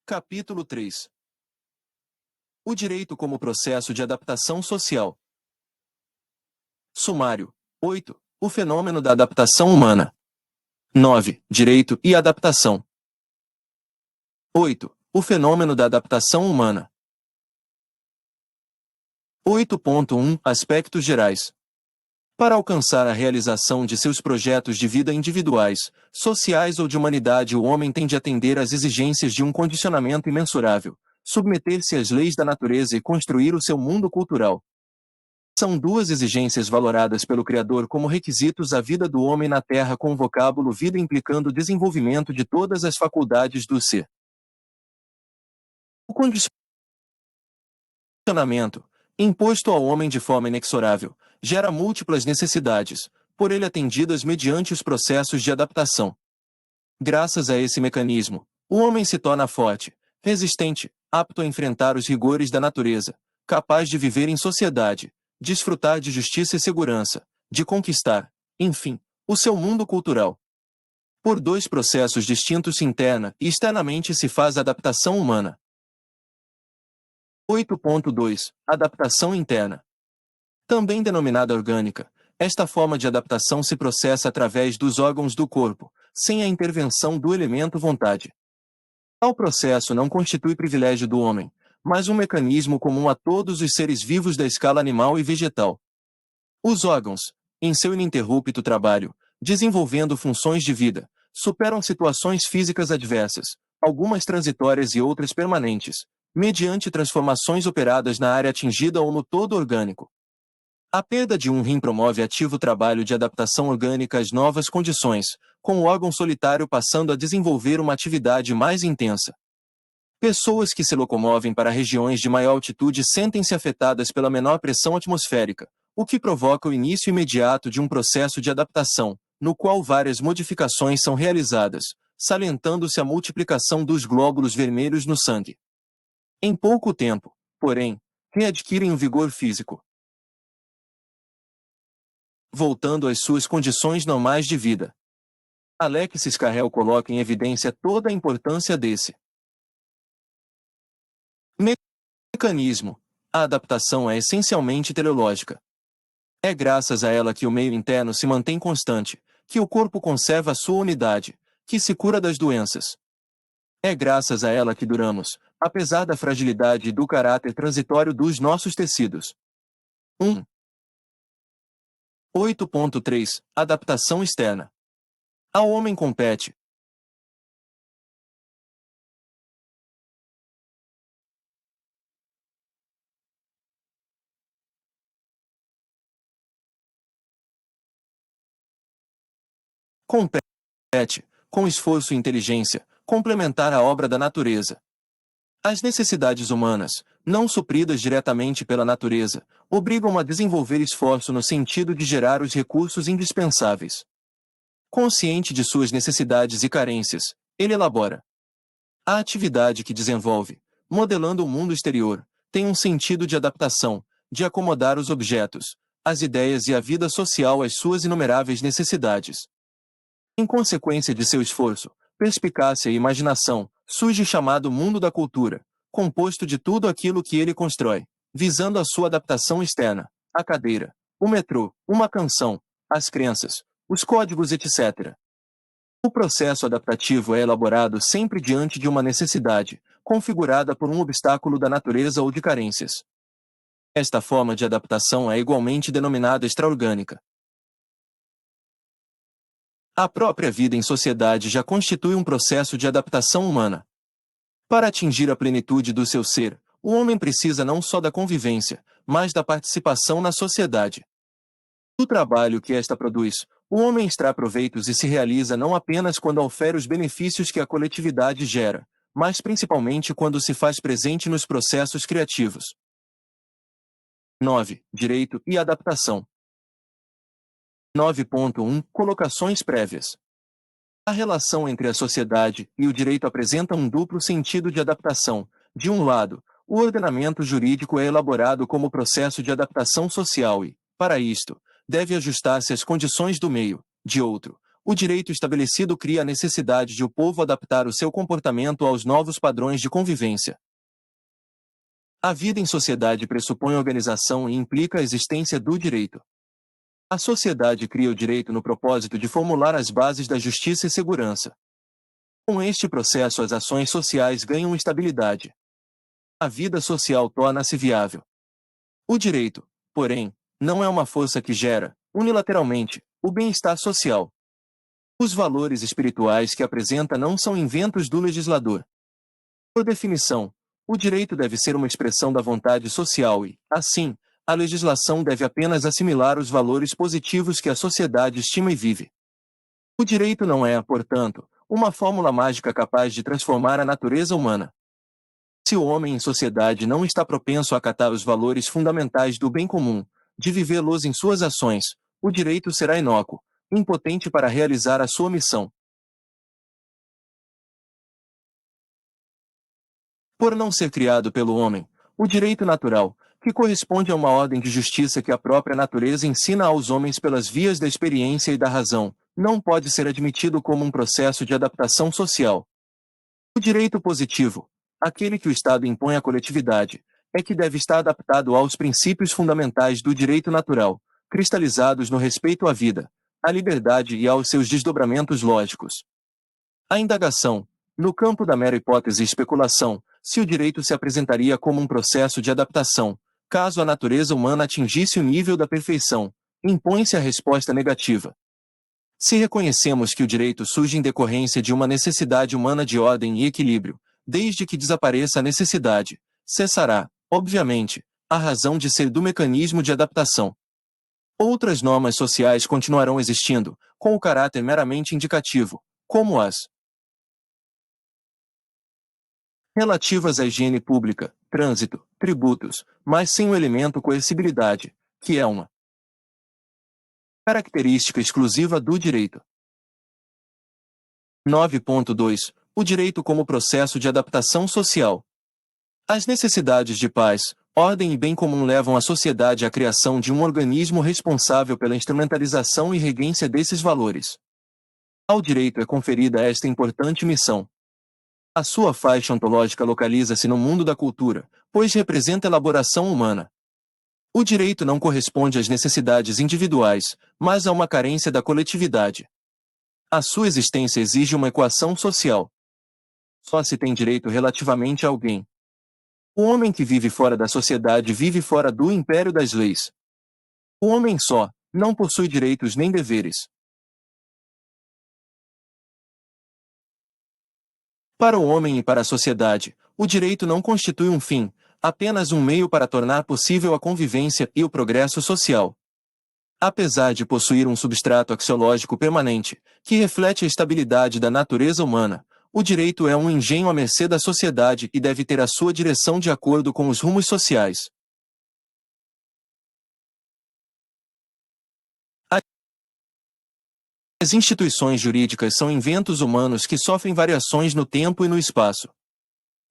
Capítulo 3. O direito como processo de adaptação social. Sumário. 8. O fenômeno da adaptação humana. 9. Direito e adaptação. 8. O fenômeno da adaptação humana. 8.1 Aspectos gerais. Para alcançar a realização de seus projetos de vida individuais, sociais ou de humanidade, o homem tem de atender às exigências de um condicionamento imensurável, submeter-se às leis da natureza e construir o seu mundo cultural. São duas exigências valoradas pelo Criador como requisitos à vida do homem na Terra, com o vocábulo vida implicando o desenvolvimento de todas as faculdades do ser. O condicionamento, imposto ao homem de forma inexorável, gera múltiplas necessidades, por ele atendidas mediante os processos de adaptação. Graças a esse mecanismo, o homem se torna forte, resistente, apto a enfrentar os rigores da natureza, capaz de viver em sociedade, desfrutar de justiça e segurança, de conquistar, enfim, o seu mundo cultural. Por dois processos distintos, interna e externamente, se faz a adaptação humana. 8.2 Adaptação interna. Também denominada orgânica, esta forma de adaptação se processa através dos órgãos do corpo, sem a intervenção do elemento vontade. Tal processo não constitui privilégio do homem, mas um mecanismo comum a todos os seres vivos da escala animal e vegetal. Os órgãos, em seu ininterrupto trabalho, desenvolvendo funções de vida, superam situações físicas adversas, algumas transitórias e outras permanentes, mediante transformações operadas na área atingida ou no todo orgânico. A perda de um rim promove ativo trabalho de adaptação orgânica às novas condições, com o órgão solitário passando a desenvolver uma atividade mais intensa. Pessoas que se locomovem para regiões de maior altitude sentem-se afetadas pela menor pressão atmosférica, o que provoca o início imediato de um processo de adaptação, no qual várias modificações são realizadas, salientando-se a multiplicação dos glóbulos vermelhos no sangue. Em pouco tempo, porém, readquirem o vigor físico, voltando às suas condições normais de vida. Alexis Carrel coloca em evidência toda a importância desse mecanismo. A adaptação é essencialmente teleológica. É graças a ela que o meio interno se mantém constante, que o corpo conserva a sua unidade, que se cura das doenças. É graças a ela que duramos, apesar da fragilidade e do caráter transitório dos nossos tecidos. 1. 8.3 Adaptação externa. Ao homem compete com esforço e inteligência, complementar a obra da natureza. As necessidades humanas, não supridas diretamente pela natureza, obrigam a desenvolver esforço no sentido de gerar os recursos indispensáveis. Consciente de suas necessidades e carências, ele elabora. A atividade que desenvolve, modelando o mundo exterior, tem um sentido de adaptação, de acomodar os objetos, as ideias e a vida social às suas inumeráveis necessidades. Em consequência de seu esforço, perspicácia e imaginação, surge o chamado mundo da cultura, composto de tudo aquilo que ele constrói, visando a sua adaptação externa, a cadeira, o metrô, uma canção, as crenças, os códigos, etc. O processo adaptativo é elaborado sempre diante de uma necessidade, configurada por um obstáculo da natureza ou de carências. Esta forma de adaptação é igualmente denominada extraorgânica. A própria vida em sociedade já constitui um processo de adaptação humana. Para atingir a plenitude do seu ser, o homem precisa não só da convivência, mas da participação na sociedade. Do trabalho que esta produz, o homem extrai proveitos e se realiza não apenas quando ofere os benefícios que a coletividade gera, mas principalmente quando se faz presente nos processos criativos. 9. Direito e adaptação. 9.1 Colocações prévias. A relação entre a sociedade e o direito apresenta um duplo sentido de adaptação. De um lado, o ordenamento jurídico é elaborado como processo de adaptação social e, para isto, deve ajustar-se às condições do meio. De outro, o direito estabelecido cria a necessidade de o povo adaptar o seu comportamento aos novos padrões de convivência. A vida em sociedade pressupõe organização e implica a existência do direito. A sociedade cria o direito no propósito de formular as bases da justiça e segurança. Com este processo, as ações sociais ganham estabilidade. A vida social torna-se viável. O direito, porém, não é uma força que gera, unilateralmente, o bem-estar social. Os valores espirituais que apresenta não são inventos do legislador. Por definição, o direito deve ser uma expressão da vontade social e, assim, a legislação deve apenas assimilar os valores positivos que a sociedade estima e vive. O direito não é, portanto, uma fórmula mágica capaz de transformar a natureza humana. Se o homem em sociedade não está propenso a acatar os valores fundamentais do bem comum, de vivê-los em suas ações, o direito será inócuo, impotente para realizar a sua missão. Por não ser criado pelo homem, o direito natural, que corresponde a uma ordem de justiça que a própria natureza ensina aos homens pelas vias da experiência e da razão, não pode ser admitido como um processo de adaptação social. O direito positivo, aquele que o Estado impõe à coletividade, é que deve estar adaptado aos princípios fundamentais do direito natural, cristalizados no respeito à vida, à liberdade e aos seus desdobramentos lógicos. A indagação, no campo da mera hipótese e especulação, se o direito se apresentaria como um processo de adaptação, caso a natureza humana atingisse o nível da perfeição, impõe-se a resposta negativa. Se reconhecemos que o direito surge em decorrência de uma necessidade humana de ordem e equilíbrio, desde que desapareça a necessidade, cessará, obviamente, a razão de ser do mecanismo de adaptação. Outras normas sociais continuarão existindo, com o caráter meramente indicativo, como as relativas à higiene pública, trânsito, tributos, mas sem o elemento coercibilidade, que é uma característica exclusiva do direito. 9.2. O direito como processo de adaptação social. As necessidades de paz, ordem e bem comum levam a sociedade à criação de um organismo responsável pela instrumentalização e regência desses valores. Ao direito é conferida esta importante missão. A sua faixa ontológica localiza-se no mundo da cultura, pois representa a elaboração humana. O direito não corresponde às necessidades individuais, mas a uma carência da coletividade. A sua existência exige uma equação social. Só se tem direito relativamente a alguém. O homem que vive fora da sociedade vive fora do império das leis. O homem só não possui direitos nem deveres. Para o homem e para a sociedade, o direito não constitui um fim, apenas um meio para tornar possível a convivência e o progresso social. Apesar de possuir um substrato axiológico permanente, que reflete a estabilidade da natureza humana, o direito é um engenho à mercê da sociedade e deve ter a sua direção de acordo com os rumos sociais. As instituições jurídicas são inventos humanos que sofrem variações no tempo e no espaço.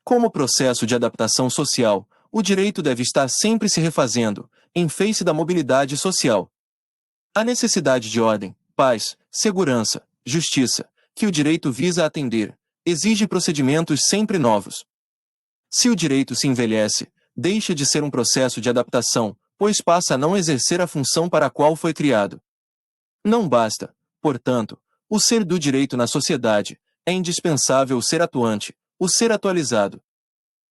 Como processo de adaptação social, o direito deve estar sempre se refazendo, em face da mobilidade social. A necessidade de ordem, paz, segurança, justiça, que o direito visa atender, exige procedimentos sempre novos. Se o direito se envelhece, deixa de ser um processo de adaptação, pois passa a não exercer a função para a qual foi criado. Não basta, portanto, o ser do direito na sociedade, é indispensável o ser atuante, o ser atualizado.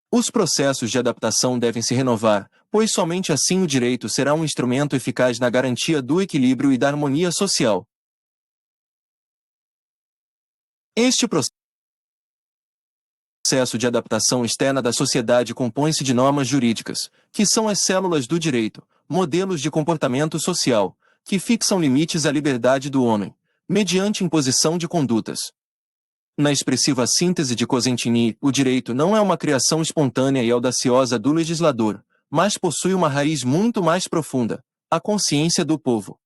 Os processos de adaptação devem se renovar, pois somente assim o direito será um instrumento eficaz na garantia do equilíbrio e da harmonia social. Este processo de adaptação externa da sociedade compõe-se de normas jurídicas, que são as células do direito, modelos de comportamento social, que fixam limites à liberdade do homem, mediante imposição de condutas. Na expressiva síntese de Cosentini, o direito não é uma criação espontânea e audaciosa do legislador, mas possui uma raiz muito mais profunda, a consciência do povo.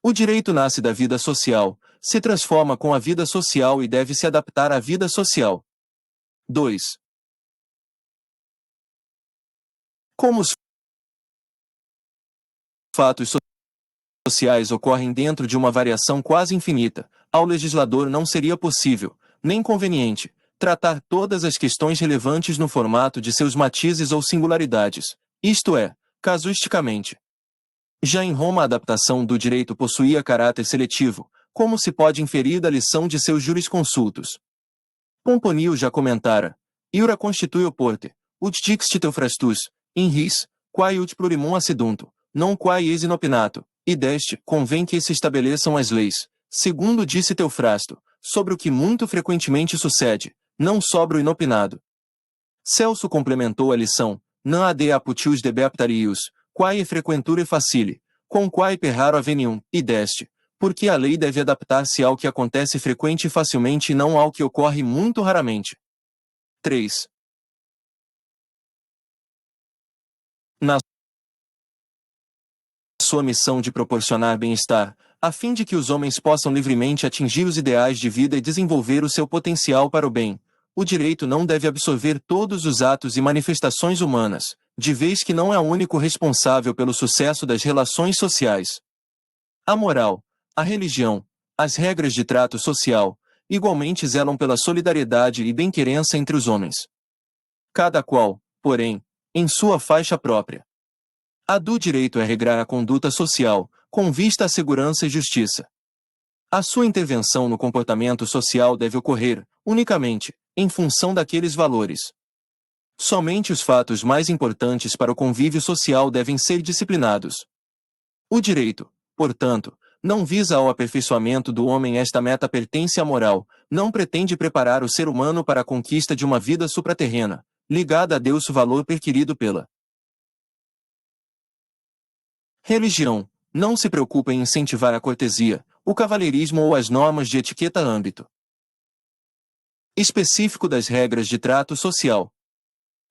O direito nasce da vida social, se transforma com a vida social e deve se adaptar à vida social. 2. Como os fatos sociais ocorrem dentro de uma variação quase infinita, ao legislador não seria possível, nem conveniente, tratar todas as questões relevantes no formato de seus matizes ou singularidades, isto é, casuisticamente. Já em Roma a adaptação do direito possuía caráter seletivo, como se pode inferir da lição de seus jurisconsultos. Pomponio já comentara: Iura constitui oporte, ut dixit Theophrastus, in ris, quae ut plurimum acedunto, non quae ex inopinato, e deste, convém que se estabeleçam as leis, segundo disse Teofrasto, sobre o que muito frequentemente sucede, não sobre o inopinado. Celso complementou a lição: non ad aputius debeptarius, quae frequenture facile, com quae perraro avenium, e deste, porque a lei deve adaptar-se ao que acontece frequente e facilmente e não ao que ocorre muito raramente. 3. Na sua missão de proporcionar bem-estar, a fim de que os homens possam livremente atingir os ideais de vida e desenvolver o seu potencial para o bem, o direito não deve absorver todos os atos e manifestações humanas, de vez que não é o único responsável pelo sucesso das relações sociais. A moral, a religião, as regras de trato social, igualmente zelam pela solidariedade e bem-querença entre os homens. Cada qual, porém, em sua faixa própria. A do direito é regrar a conduta social, com vista à segurança e justiça. A sua intervenção no comportamento social deve ocorrer, unicamente, em função daqueles valores. Somente os fatos mais importantes para o convívio social devem ser disciplinados. O direito, portanto, não visa ao aperfeiçoamento do homem. Esta meta pertence à moral, não pretende preparar o ser humano para a conquista de uma vida supraterrena, ligada a Deus, valor perquirido pela religião. Não se preocupa em incentivar a cortesia, o cavalheirismo ou as normas de etiqueta âmbito específico das regras de trato social.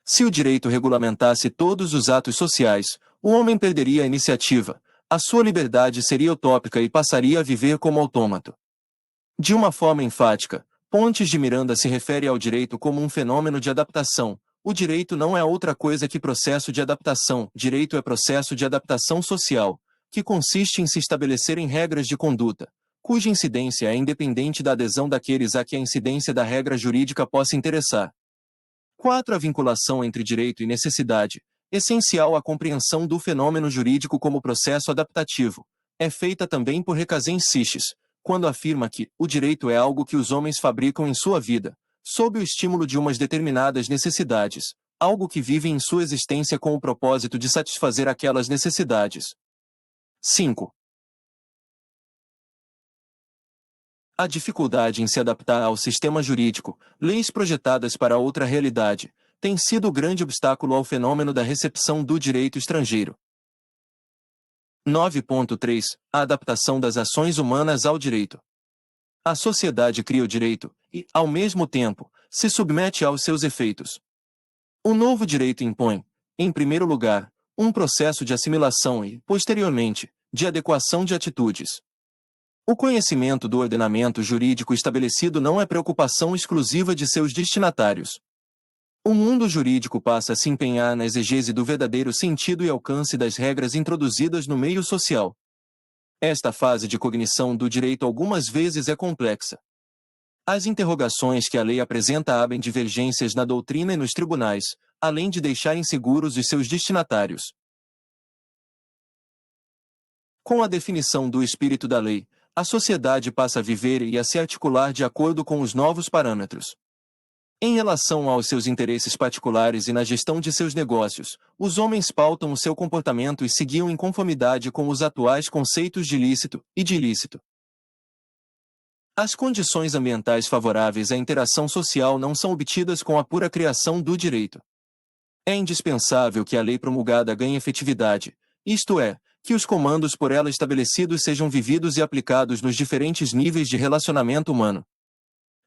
Se o direito regulamentasse todos os atos sociais, o homem perderia a iniciativa, a sua liberdade seria utópica e passaria a viver como autômato. De uma forma enfática, Pontes de Miranda se refere ao direito como um fenômeno de adaptação. O direito não é outra coisa que processo de adaptação. Direito é processo de adaptação social, que consiste em se estabelecerem regras de conduta, cuja incidência é independente da adesão daqueles a que a incidência da regra jurídica possa interessar. 4. A vinculação entre direito e necessidade, essencial à compreensão do fenômeno jurídico como processo adaptativo, é feita também por Recasens Siches, quando afirma que o direito é algo que os homens fabricam em sua vida, sob o estímulo de umas determinadas necessidades, algo que vivem em sua existência com o propósito de satisfazer aquelas necessidades. 5. A dificuldade em se adaptar ao sistema jurídico, leis projetadas para outra realidade, tem sido o grande obstáculo ao fenômeno da recepção do direito estrangeiro. 9.3. A adaptação das ações humanas ao direito. A sociedade cria o direito e, ao mesmo tempo, se submete aos seus efeitos. O novo direito impõe, em primeiro lugar, um processo de assimilação e, posteriormente, de adequação de atitudes. O conhecimento do ordenamento jurídico estabelecido não é preocupação exclusiva de seus destinatários. O mundo jurídico passa a se empenhar na exegese do verdadeiro sentido e alcance das regras introduzidas no meio social. Esta fase de cognição do direito algumas vezes é complexa. As interrogações que a lei apresenta abrem divergências na doutrina e nos tribunais, além de deixar inseguros os seus destinatários. Com a definição do espírito da lei, a sociedade passa a viver e a se articular de acordo com os novos parâmetros. Em relação aos seus interesses particulares e na gestão de seus negócios, os homens pautam o seu comportamento e se guiam em conformidade com os atuais conceitos de lícito e de ilícito. As condições ambientais favoráveis à interação social não são obtidas com a pura criação do direito. É indispensável que a lei promulgada ganhe efetividade, isto é, que os comandos por ela estabelecidos sejam vividos e aplicados nos diferentes níveis de relacionamento humano.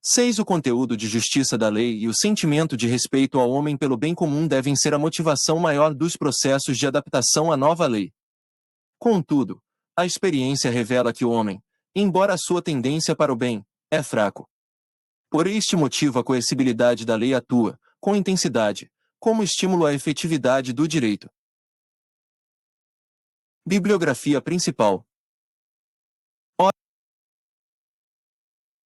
6. O conteúdo de justiça da lei e o sentimento de respeito ao homem pelo bem comum devem ser a motivação maior dos processos de adaptação à nova lei. Contudo, a experiência revela que o homem, embora a sua tendência para o bem, é fraco. Por este motivo a coercibilidade da lei atua, com intensidade, como estímulo à efetividade do direito. Bibliografia principal.